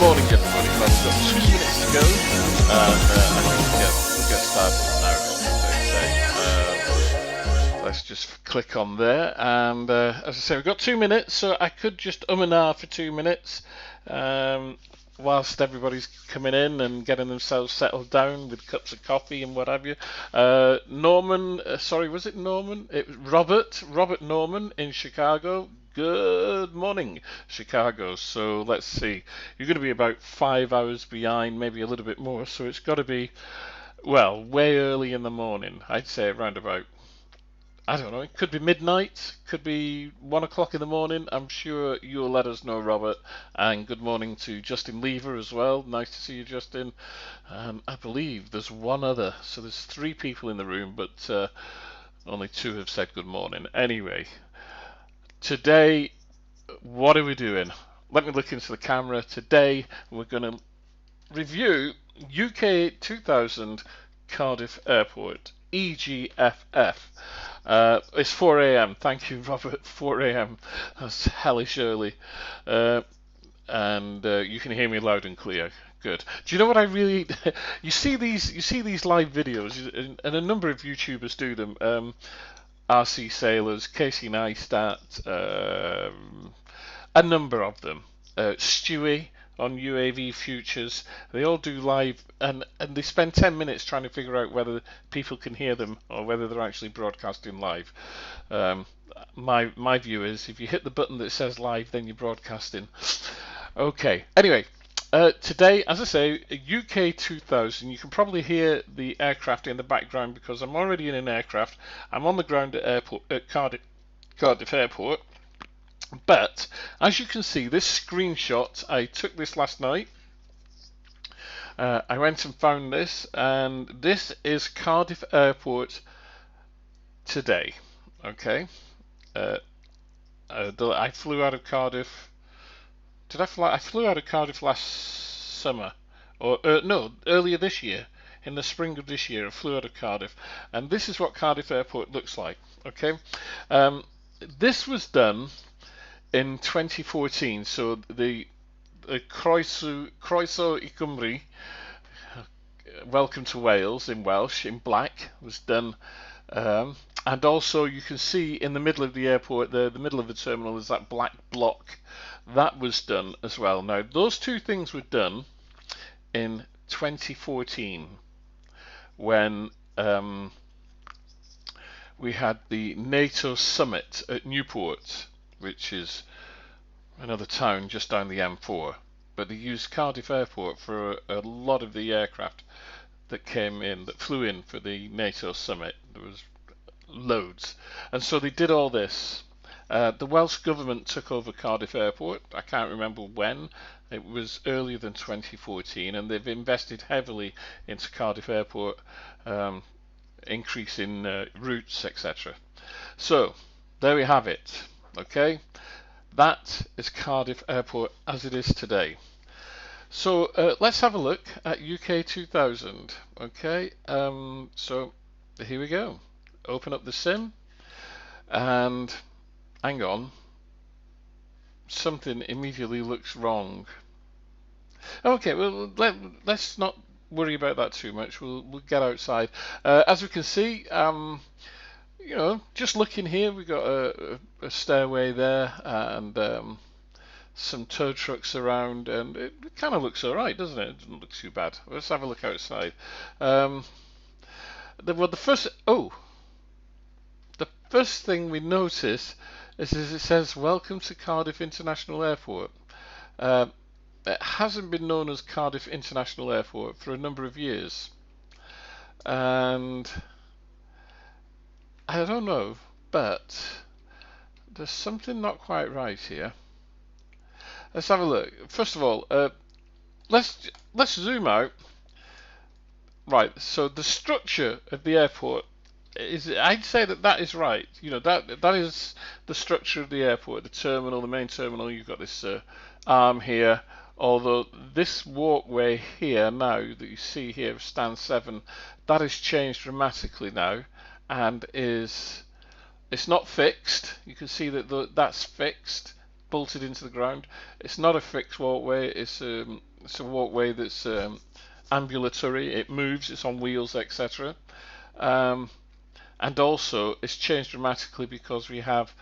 morning, everybody. Well, we've got 2 minutes to go, and I think we'll get started now. Let's just click on there, and as I say, we've got 2 minutes, so I could just and ah for 2 minutes whilst everybody's coming in and getting themselves settled down with cups of coffee and what have you. Norman, sorry, was it Norman? It was Robert Norman in Chicago. Good morning, Chicago. So let's see. You're going to be about 5 hours behind, maybe a little bit more. So it's got to be, well, way early in the morning. I'd say around about, I don't know, it could be midnight, could be 1 o'clock in the morning. I'm sure you'll let us know, Robert. And good morning to Justin Lever as well. Nice to see you, Justin. I believe there's one other. So there's 3 people in the room, but only 2 have said good morning. Anyway. Today, what are we doing? Let me look into the camera. Today, we're going to review Uk2000 Cardiff Airport, EGFF. It's 4 a.m. Thank you, Robert. 4 a.m. That's hellish early. And you can hear me loud and clear. Good. Do you know what I really? You see these live videos, and a number of YouTubers do them. RC Sailors, Casey Neistat, a number of them. Stewie on UAV Futures, they all do live, and they spend 10 minutes trying to figure out whether people can hear them or whether they're actually broadcasting live. My view is if you hit the button that says live, then you're broadcasting. Okay, anyway. Today, as I say, Uk2000, you can probably hear the aircraft in the background because I'm already in an aircraft. I'm on the ground at Cardiff Airport. But, as you can see, this screenshot, I took this last night. I went and found this, and this is Cardiff Airport today. Okay? I flew out of Cardiff. Did I fly? I flew out of Cardiff last summer, or no, earlier this year, in the spring of this year. I flew out of Cardiff, and this is what Cardiff Airport looks like. Okay, this was done in 2014. So the Croeso I Cymru, Welcome to Wales in Welsh, in black, was done. And also you can see in the middle of the airport, the middle of the terminal, is that black block. That was done as well. Now, those 2 things were done in 2014 when we had the NATO summit at Newport, which is another town just down the M4. But they used Cardiff Airport for a lot of the aircraft that came in, that flew in for the NATO summit. There was loads. And so they did all this. The Welsh government took over Cardiff Airport. I can't remember when. It was earlier than 2014, and they've invested heavily into Cardiff Airport, increasing routes, etc. So there we have it. Okay, that is Cardiff Airport as it is today. So let's have a look at Uk2000. Okay, so here we go. Open up the sim, and hang on, something immediately looks wrong. Okay, well, let's not worry about that too much. We'll get outside. As we can see, you know, just looking here, we've got a stairway there, and some tow trucks around, and it kind of looks alright, doesn't it? It doesn't look too bad. Let's have a look outside. The first thing we notice is it says welcome to Cardiff International Airport. It hasn't been known as Cardiff International Airport for a number of years, and I don't know, but there's something not quite right here. Let's have a look. First of all, let's zoom out. Right, so the structure of the airport I'd say that is right. You know, that is the structure of the airport, the terminal, the main terminal. You've got this arm here. Although this walkway here now that you see here, stand 7, that has changed dramatically now, and it's not fixed. You can see that that's fixed, bolted into the ground. It's not a fixed walkway. It's It's a walkway that's ambulatory. It moves. It's on wheels, etc. And also, it's changed dramatically because we have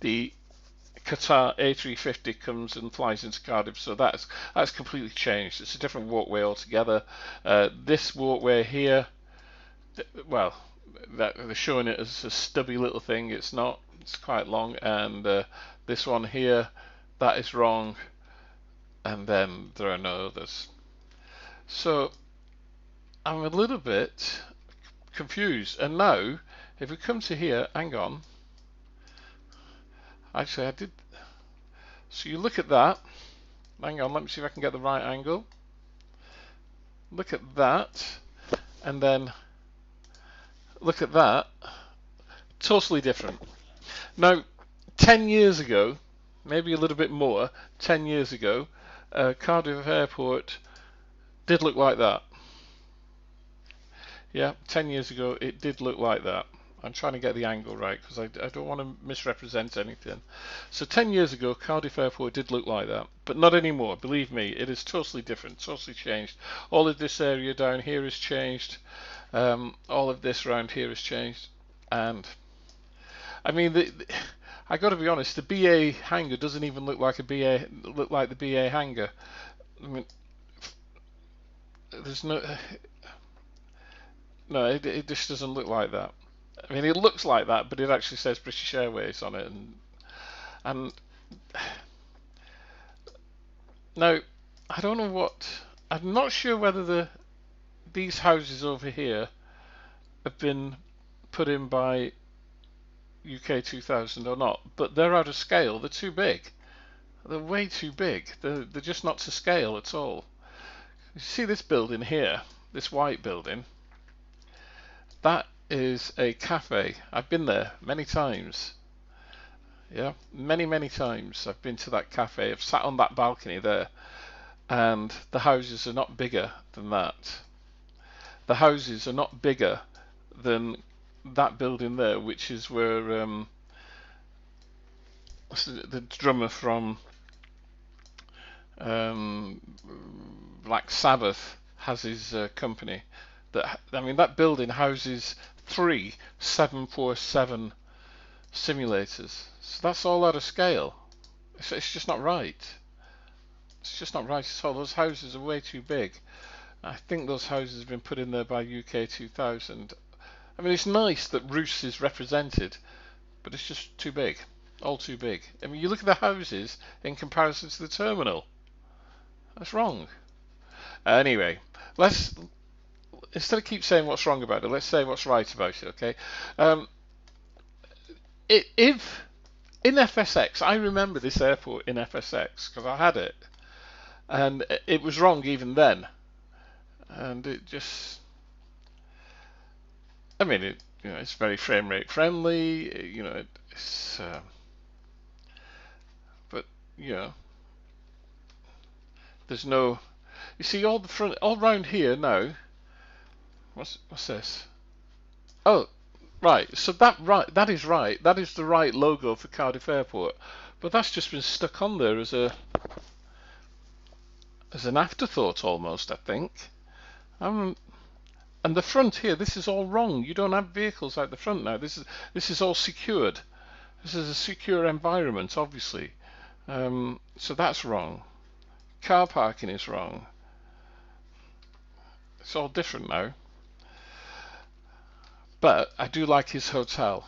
the Qatar A350 comes and flies into Cardiff, so that's completely changed. It's a different walkway altogether. This walkway here, well, they're showing it as a stubby little thing. It's not. It's quite long. And this one here, that is wrong. And then there are no others. So I'm a little bit confused. And now, if we come to here, hang on. Actually, I did. So you look at that. Hang on, let me see if I can get the right angle. Look at that, and then look at that. Totally different. Now, 10 years ago, maybe a little bit more, 10 years ago, Cardiff Airport did look like that. Yeah, 10 years ago it did look like that. I'm trying to get the angle right because I don't want to misrepresent anything. So 10 years ago Cardiff Airport did look like that, but not anymore. Believe me, it is totally different, totally changed. All of this area down here has changed. All of this around here has changed. And I mean, I got to be honest, the BA hangar doesn't even look like the BA hangar. I mean, there's no, it just doesn't look like that. I mean, it looks like that, but it actually says British Airways on it, and now I don't know what. I'm not sure whether these houses over here have been put in by Uk2000 or not, but they're out of scale. They're too big. They're way too big. They're just not to scale at all. You see this building here, this white building. That is a cafe. I've been there many times. Yeah, many times I've been to that cafe. I've sat on that balcony there, and the houses are not bigger than that. The houses are not bigger than that building there, which is where the drummer from Black Sabbath has his company. I mean, that building houses 3 747 simulators. So that's all out of scale. It's just not right. It's just not right at all. Those houses are way too big. I think those houses have been put in there by Uk2000. I mean, it's nice that Roos is represented, but it's just too big. All too big. I mean, you look at the houses in comparison to the terminal. That's wrong. Anyway, instead of keep saying what's wrong about it, let's say what's right about it, okay? If in FSX, I remember this airport in FSX because I had it, and it was wrong even then, and it just, I mean, it's very frame rate friendly, it's, but there's no, you see all the front, all round here now. What's this? Oh, right. So that is right. That is the right logo for Cardiff Airport, but that's just been stuck on there as an afterthought almost, I think. And the front here, this is all wrong. You don't have vehicles out the front now. This is all secured. This is a secure environment, obviously. So that's wrong. Car parking is wrong. It's all different now. But I do like his hotel.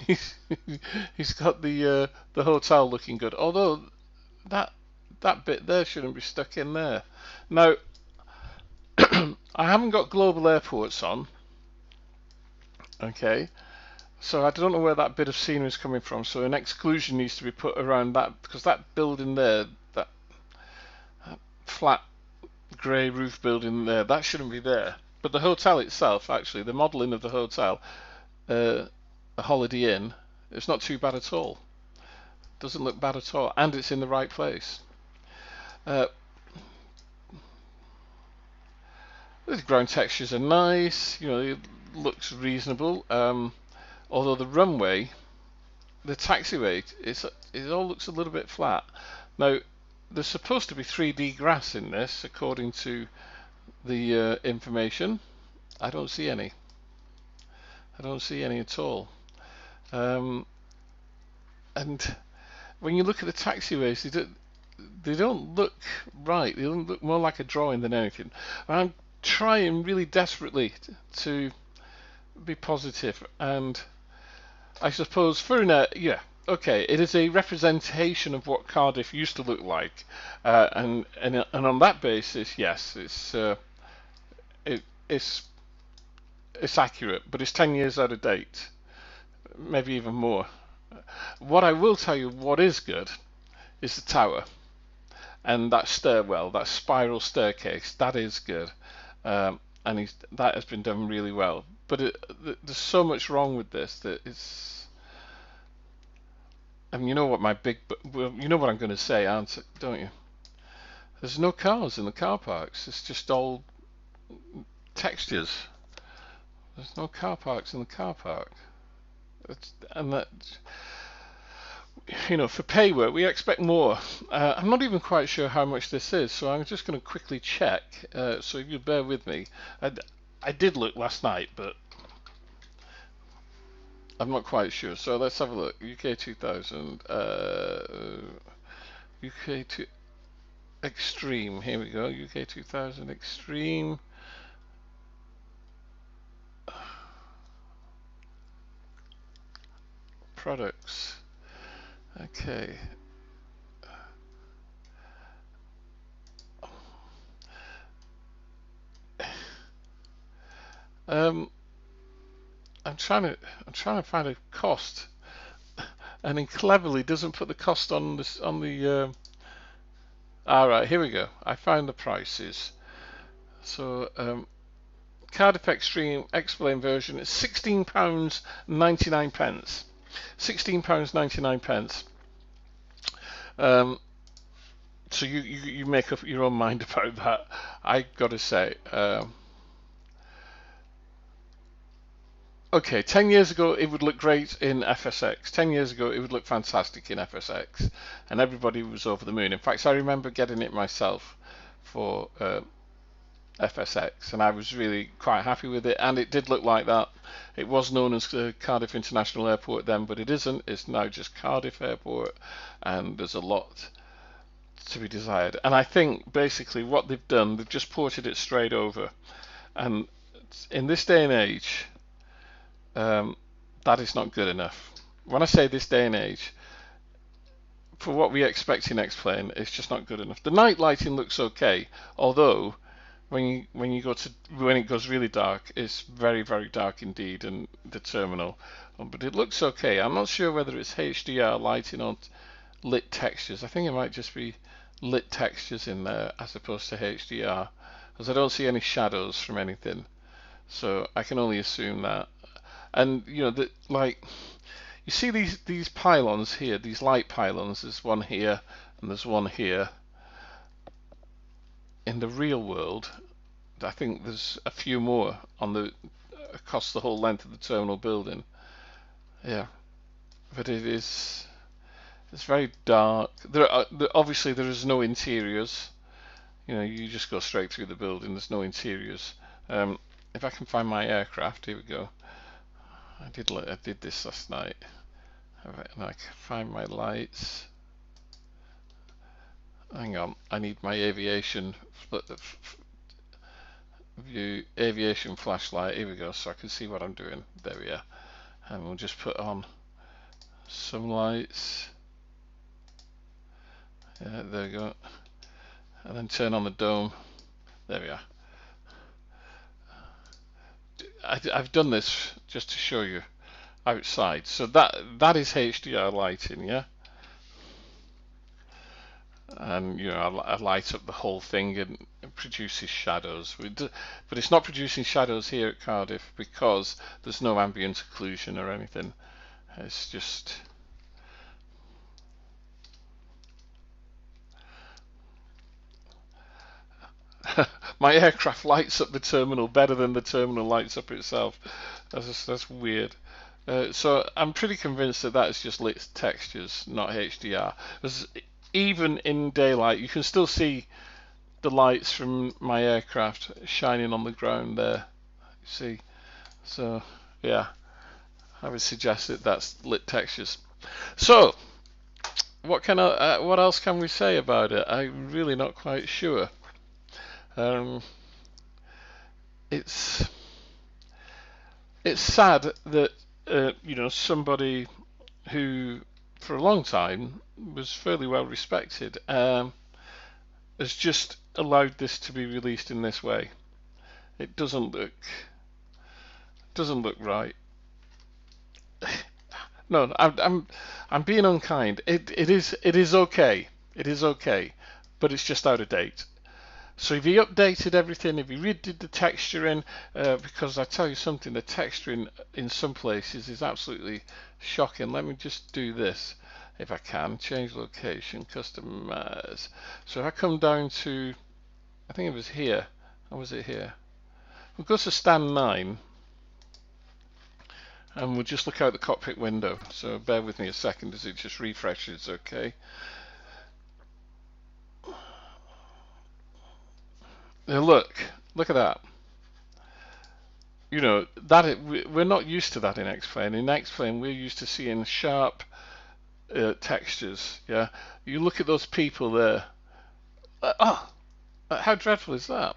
He's got the hotel looking good. Although that bit there shouldn't be stuck in there. Now I haven't got global airports on. Okay, so I don't know where that bit of scenery is coming from. So an exclusion needs to be put around that, because that building there, that flat grey roof building there, that shouldn't be there. But the hotel itself, actually, the modelling of the hotel, a Holiday Inn, it's not too bad at all. Doesn't look bad at all, and it's in the right place. The ground textures are nice. It looks reasonable. Although the runway, the taxiway, it all looks a little bit flat. Now, there's supposed to be 3D grass in this, according to the information. I don't see any. I don't see any at all. And when you look at the taxiways, they don't look right. They don't look more like a drawing than anything. I'm trying really desperately to be positive, and I suppose for yeah, okay, it is a representation of what Cardiff used to look like, and on that basis, yes, it's accurate, but it's 10 years out of date, maybe even more. What I will tell you, what is good, is the tower and that stairwell, that spiral staircase. That is good, and that has been done really well. But there's so much wrong with this that it's. I mean, you know what well, you know what I'm going to say, don't you? There's no cars in the car parks. It's just all textures. There's no car parks in the car park. And that, you know, for pay work, we expect more. I'm not even quite sure how much this is, so I'm just going to quickly check. So if you bear with me, I did look last night, but I'm not quite sure. So let's have a look. UK2000, UK2 Extreme. Here we go. UK2000 Extreme. Products. Okay. I'm trying to find a cost, and it cleverly doesn't put the cost on this on the. All right, here we go. I found the prices. So Cardiff Extreme Xplane version is £16.99. £16.99. So you make up your own mind about that. I got to say. Okay, 10 years ago it would look great in FSX. 10 years ago it would look fantastic in FSX, and everybody was over the moon. In fact, I remember getting it myself for FSX, and I was really quite happy with it, and it did look like that. It was known as Cardiff International Airport then, but it isn't. It's now just Cardiff Airport, and there's a lot to be desired. And I think basically what they've done, they've just ported it straight over, and in this day and age, that is not good enough. When I say this day and age, for what we expect in Xplane, it's just not good enough. The night lighting looks okay, although when it goes really dark, it's very, very dark indeed in the terminal. But it looks okay. I'm not sure whether it's HDR lighting or lit textures. I think it might just be lit textures in there as opposed to HDR, because I don't see any shadows from anything. So I can only assume that. And you know, like you see these pylons here, these light pylons. There's one here and there's one here. In the real world, I think there's a few more across the whole length of the terminal building. Yeah, but it's very dark. Obviously there is no interiors. You know, you just go straight through the building. There's no interiors. If I can find my aircraft, here we go. I did this last night. Alright, and I can find my lights. Hang on, I need my aviation aviation flashlight. Here we go, so I can see what I'm doing. There we are. And we'll just put on some lights. Yeah, there we go. And then turn on the dome. There we are. I've done this just to show you outside. So that is HDR lighting, yeah. And you know, I light up the whole thing and it produces shadows. But it's not producing shadows here at Cardiff because there's no ambient occlusion or anything. It's just. My aircraft lights up the terminal better than the terminal lights up itself. That's weird. So I'm pretty convinced that is just lit textures, not HDR. even in daylight, you can still see the lights from my aircraft shining on the ground there. You see, so yeah, I would suggest that that's lit textures. So what else can we say about it? I'm really not quite sure. Um, it's sad that somebody who for a long time was fairly well respected has just allowed this to be released in this way. It doesn't look right. No, I'm being unkind. It is okay. It is okay, but it's just out of date. So if he updated everything, if he redid the texturing, because I tell you something, the texturing in some places is absolutely shocking. Let me just do this, if I can. Change location, customize. So if I come down to, I think it was here. Or was it here? We'll go to stand 9, and we'll just look out the cockpit window. So bear with me a second as it just refreshes, okay? Now look at that. You know, we're not used to that in Xplane. In Xplane, we're used to seeing sharp textures. Yeah, you look at those people there. How dreadful is that?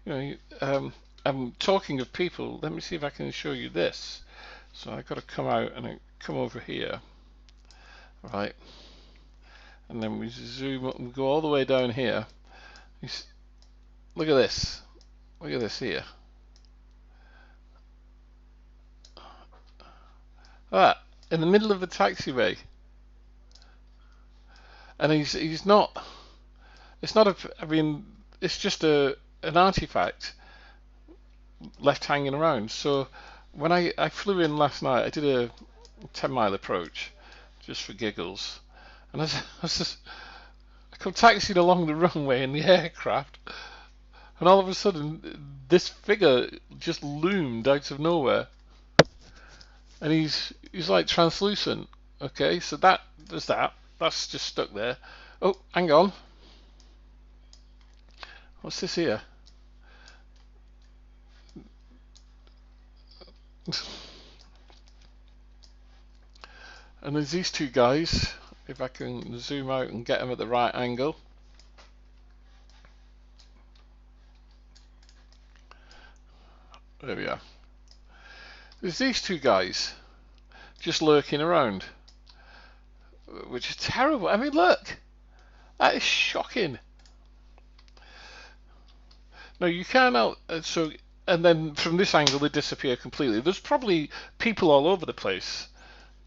You know, I'm talking of people. Let me see if I can show you this. So I've got to come out and come over here, right? And then we zoom up and go all the way down here. Look at this. Look at this here. That in the middle of the taxiway, and he's not. It's not a. I mean, it's just an artifact left hanging around. So when I flew in last night, I did a 10-mile approach just for giggles, and I come taxiing along the runway in the aircraft, and all of a sudden this figure just loomed out of nowhere, and he's like translucent. Okay, so there's that. That's just stuck there. Oh, hang on. What's this here? And there's these two guys. If I can zoom out and get them at the right angle. There we are. There's these two guys just lurking around, which is terrible. I mean, look, that is shocking. No, you can't and then from this angle they disappear completely. There's probably people all over the place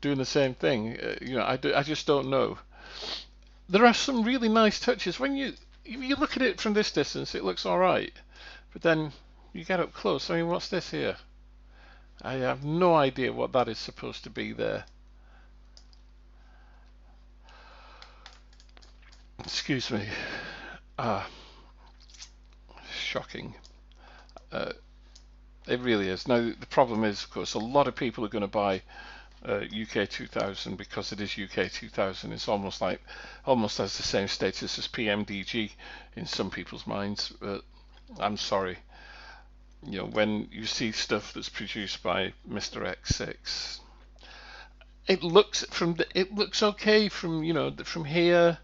doing the same thing. I just don't know. There are some really nice touches. If you look at it from this distance, it looks all right, but then you get up close. I mean, what's this here? I have no idea what that is supposed to be there. Excuse me. Shocking. It really is. Now the problem is, of course, a lot of people are going to buy UK2000 because it is UK2000. It's almost has the same status as PMDG in some people's minds. But I'm sorry. You know, when you see stuff that's produced by Mr. X6, it looks okay from here.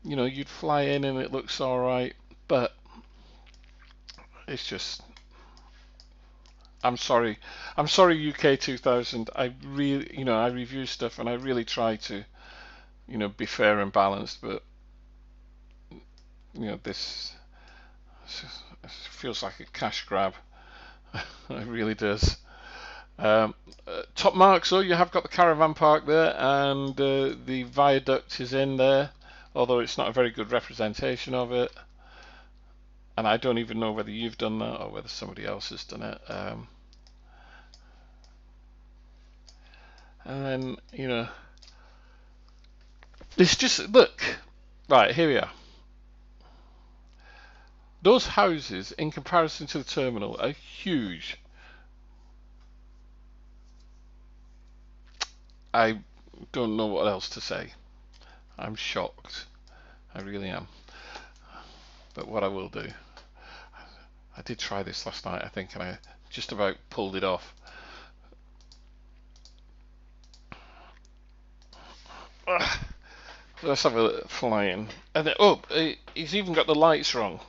You know, you'd fly in and it looks all right, but it's just. I'm sorry UK2000. I review stuff and I really try to, be fair and balanced, but this feels like a cash grab. It really does. Top marks though, you have got the caravan park there, and the viaduct is in there, although it's not a very good representation of it. And I don't even know whether you've done that or whether somebody else has done it. And then, it's just, look, right, here we are. Those houses, in comparison to the terminal, are huge. I don't know what else to say. I'm shocked. I really am. But what I will do, I did try this last night, I think, and I just about pulled it off. Let's have a flying. And then, oh, he's even got the lights wrong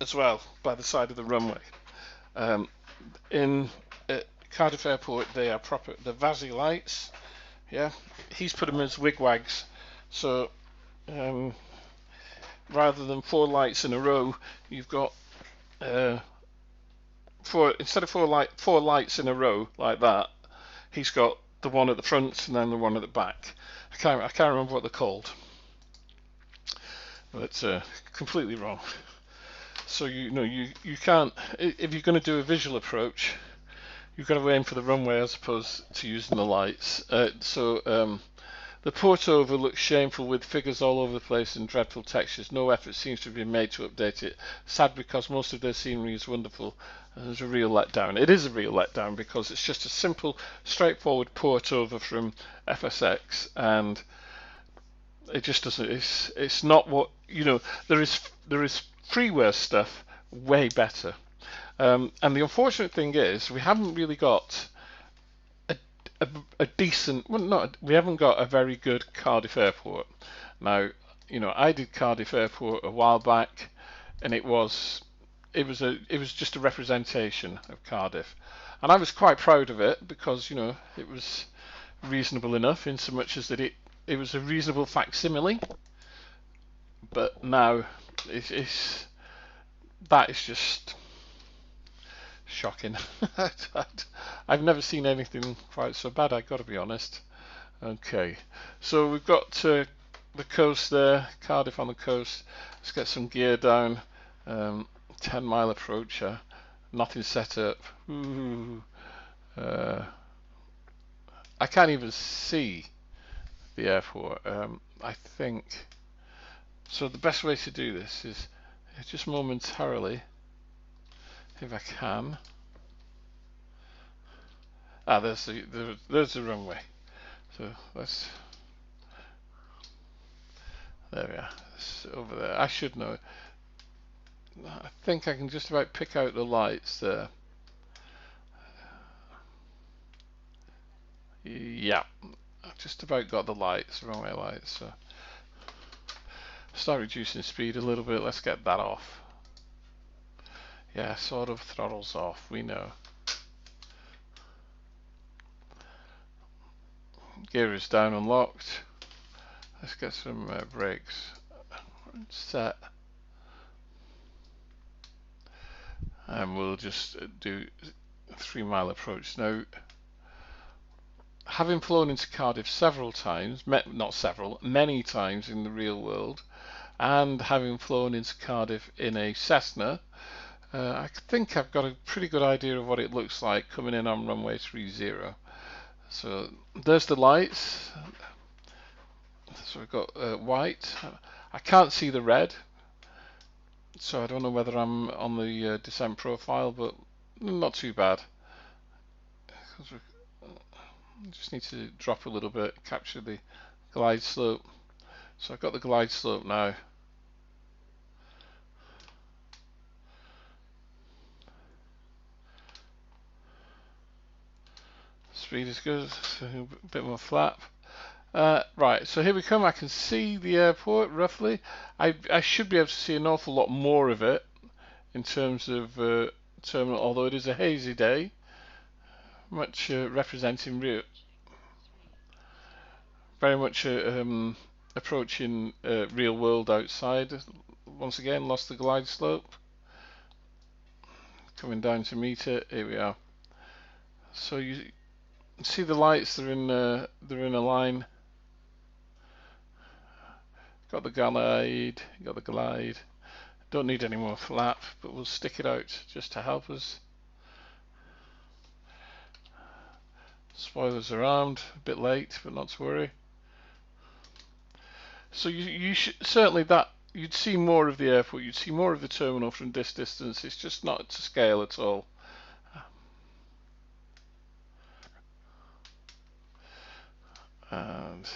as well by the side of the runway. In Cardiff Airport, they are proper, the Vazzy lights. Yeah, he's put them as wigwags. So rather than 4 lights in a row, you've got instead of 4 lights in a row like that, he's got the one at the front and then the one at the back. I can't remember what they're called, but completely wrong. So you can't, if you're going to do a visual approach, you've got to aim for the runway as opposed to using the lights. The port over looks shameful with figures all over the place and dreadful textures. No effort seems to have been made to update it. Sad because most of their scenery is wonderful. And there's a real letdown. It is a real letdown because it's just a simple, straightforward port over from FSX, and it just doesn't. It's not what There is freeware stuff way better. And the unfortunate thing is we haven't really got a decent, we haven't got a very good Cardiff Airport. Now, I did Cardiff Airport a while back, and it was just a representation of Cardiff, and I was quite proud of it because it was reasonable enough in so much as that it was a reasonable facsimile. But now that is just shocking. I've never seen anything quite so bad, I've got to be honest. Okay, so we've got the coast there, Cardiff on the coast. Let's get some gear down. 10-mile approach, nothing set up. I can't even see the airport. I think so. The best way to do this is just momentarily, if I can. There's the runway. So there we are. It's over there. I should know. I think I can just about pick out the lights there. Yeah, I've just about got the lights, runway lights. So start reducing speed a little bit. Let's get that off. Yeah, sort of throttles off. We know. Gear is down and locked. Let's get some brakes set, and we'll just do a 3-mile approach. Now, having flown into Cardiff several times, many times in the real world, and having flown into Cardiff in a Cessna, I think I've got a pretty good idea of what it looks like coming in on runway 30. So there's the lights. So we've got white. I can't see the red, so I don't know whether I'm on the descent profile, but not too bad. Just need to drop a little bit, capture the glide slope. So I've got the glide slope now. Speed is good, so a bit more flap. Right, so here we come. I can see the airport roughly. I should be able to see an awful lot more of it in terms of terminal, although it is a hazy day. Much representing very much approaching real world outside. Once again, lost the glide slope. Coming down to meet it. Here we are. So you see the lights. They're in a line. Got the glide. Don't need any more flap, but we'll stick it out just to help us. Spoilers are armed, a bit late, but not to worry. So you certainly you'd see more of the airport, you'd see more of the terminal from this distance. It's just not to scale at all. And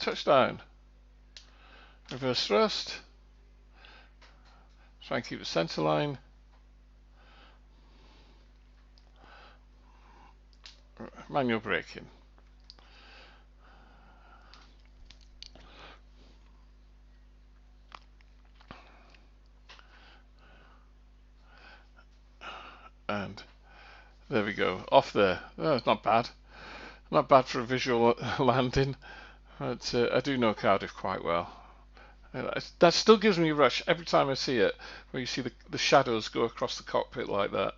touchdown. Reverse thrust. Try and keep the center line. Manual braking. And there we go, off there. Oh, it's not bad. Not bad for a visual landing. But I do know Cardiff quite well. That still gives me a rush every time I see it, where you see the shadows go across the cockpit like that.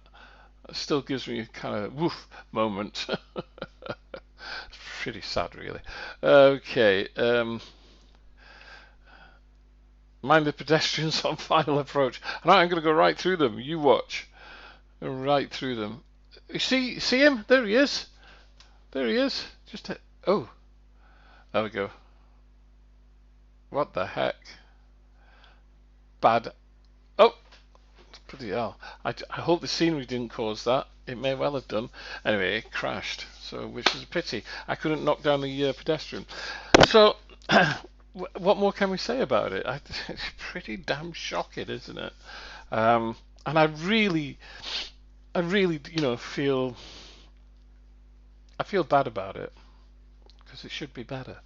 It still gives me a kind of woof moment. It's pretty sad, really. Okay. Mind the pedestrians on final approach. And I'm going to go right through them. You watch. Right through them. You see him? There he is. There he is. Oh. There we go. What the heck? Bad. Oh! Bloody hell. I hope the scenery didn't cause that. It may well have done. Anyway, it crashed, so which is a pity. I couldn't knock down the pedestrian. So, what more can we say about it? It's pretty damn shocking, isn't it? And I really, feel bad about it, because it should be better.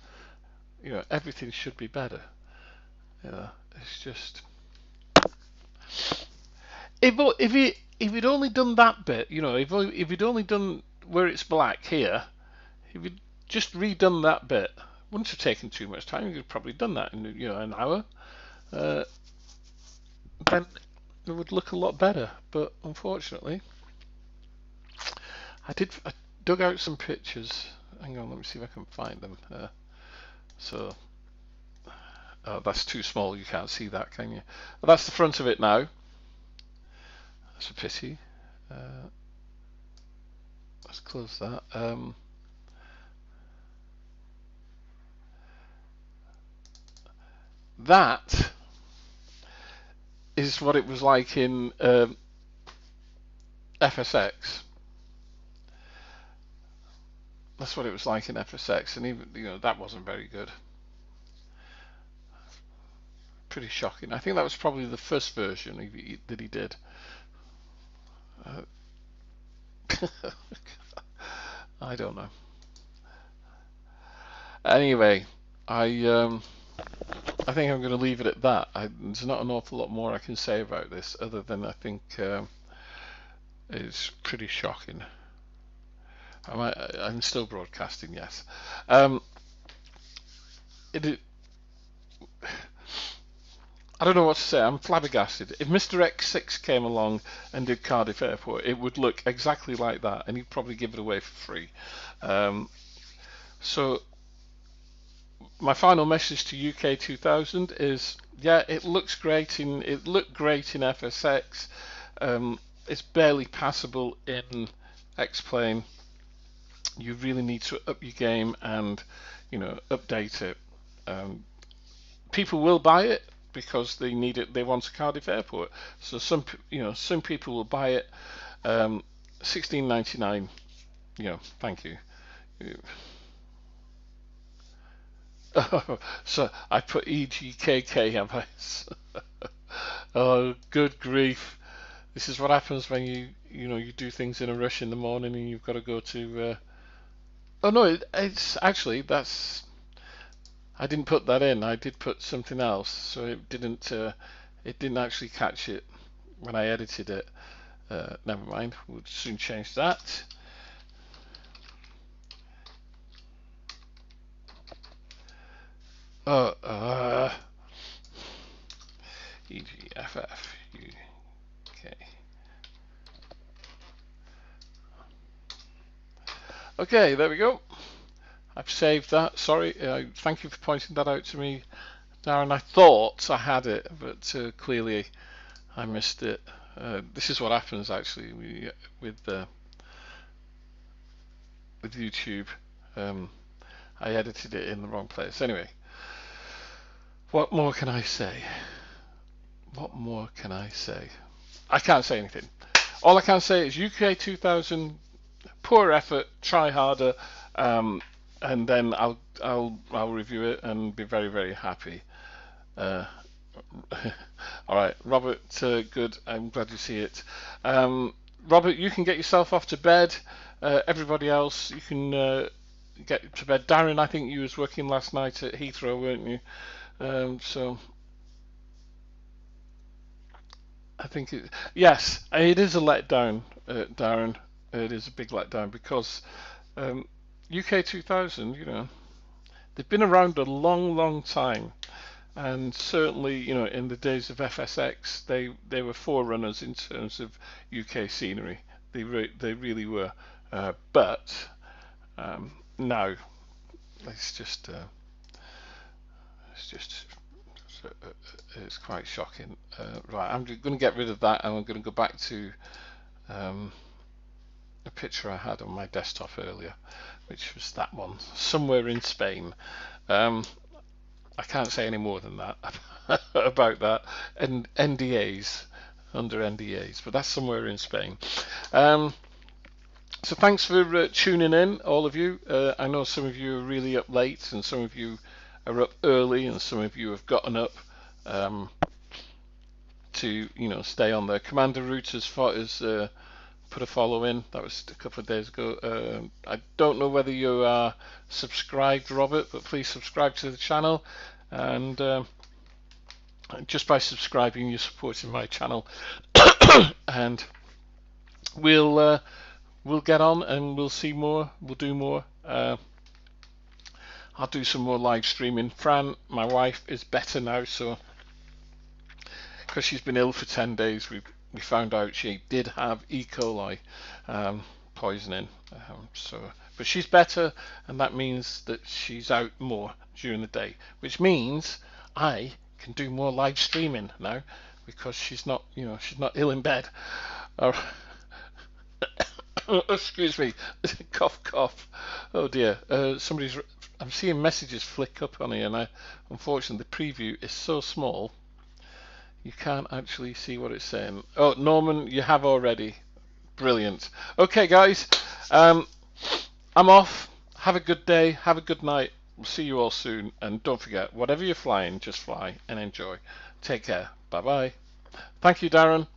Everything should be better. It's just, if he'd only done that bit, if he'd only done where it's black here, if he'd just redone that bit, wouldn't have taken too much time. He could have probably done that in an hour. Then it would look a lot better. But unfortunately, I dug out some pictures. Hang on, let me see if I can find them. Oh, that's too small. You can't see that, can you? Well, that's the front of it now. That's a pity. Let's close that. That is what it was like in FSX. That's what it was like in FSX, and even that wasn't very good. Pretty shocking. I think that was probably the first version that he did. I don't know. Anyway, I think I'm going to leave it at that. There's not an awful lot more I can say about this, other than I think it's pretty shocking. I'm still broadcasting, yes. I don't know what to say. I'm flabbergasted. If Mr. X6 came along and did Cardiff Airport, it would look exactly like that, and he'd probably give it away for free. So my final message to UK2000 is, yeah, it looked great in FSX. It's barely passable in Xplane. You really need to up your game and update it. People will buy it because they need it. They want a Cardiff Airport. So some people will buy it. $16.99. Thank you. Oh, so I put EGKK, have I? Oh, good grief! This is what happens when you do things in a rush in the morning and you've got to go to. Oh no, it's actually that's. I didn't put that in. I did put something else, so it didn't actually catch it when I edited it. Never mind. We'll soon change that. EGFF UK. Okay, there we go. I've saved that. Sorry, thank you for pointing that out to me, Darren. I thought I had it, but clearly I missed it. This is what happens actually with YouTube. I edited it in the wrong place. Anyway, what more can I say? What more can I say? I can't say anything. All I can say is UK2000, poor effort, try harder. and then I'll review it and be very, very happy. Uh, all right, Robert, good. I'm glad you see it. Robert, you can get yourself off to bed. Everybody else, you can get to bed. Darren, I think you was working last night at Heathrow, weren't you? So I think yes, it is a letdown, Darren. It is a big letdown because UK2000, they've been around a long, long time. And certainly, in the days of FSX, they were forerunners in terms of UK scenery. They really were. But now it's just it's just it's quite shocking. Right, I'm going to get rid of that, and I'm going to go back to a picture I had on my desktop earlier, which was that one, somewhere in Spain. I can't say any more than that about that, and NDAs, under NDAs, but that's somewhere in Spain. So thanks for tuning in, all of you. I know some of you are really up late, and some of you are up early, and some of you have gotten up to stay on there. Commander Root has put a follow in. That was a couple of days ago. I don't know whether you are subscribed, Robert, but please subscribe to the channel. And just by subscribing, you're supporting my channel. And we'll get on and we'll see more. We'll do more. I'll do some more live streaming. Fran, my wife, is better now, so because she's been ill for 10 days, we found out she did have E. coli poisoning. But she's better, and that means that she's out more during the day, which means I can do more live streaming now because she's not ill in bed. Excuse me, cough, cough. Oh dear. I'm seeing messages flick up on here, and unfortunately the preview is so small you can't actually see what it's saying. Oh, Norman, you have already. Brilliant. Okay, guys, I'm off. Have a good day. Have a good night. We'll see you all soon. And don't forget, whatever you're flying, just fly and enjoy. Take care. Bye-bye. Thank you, Darren.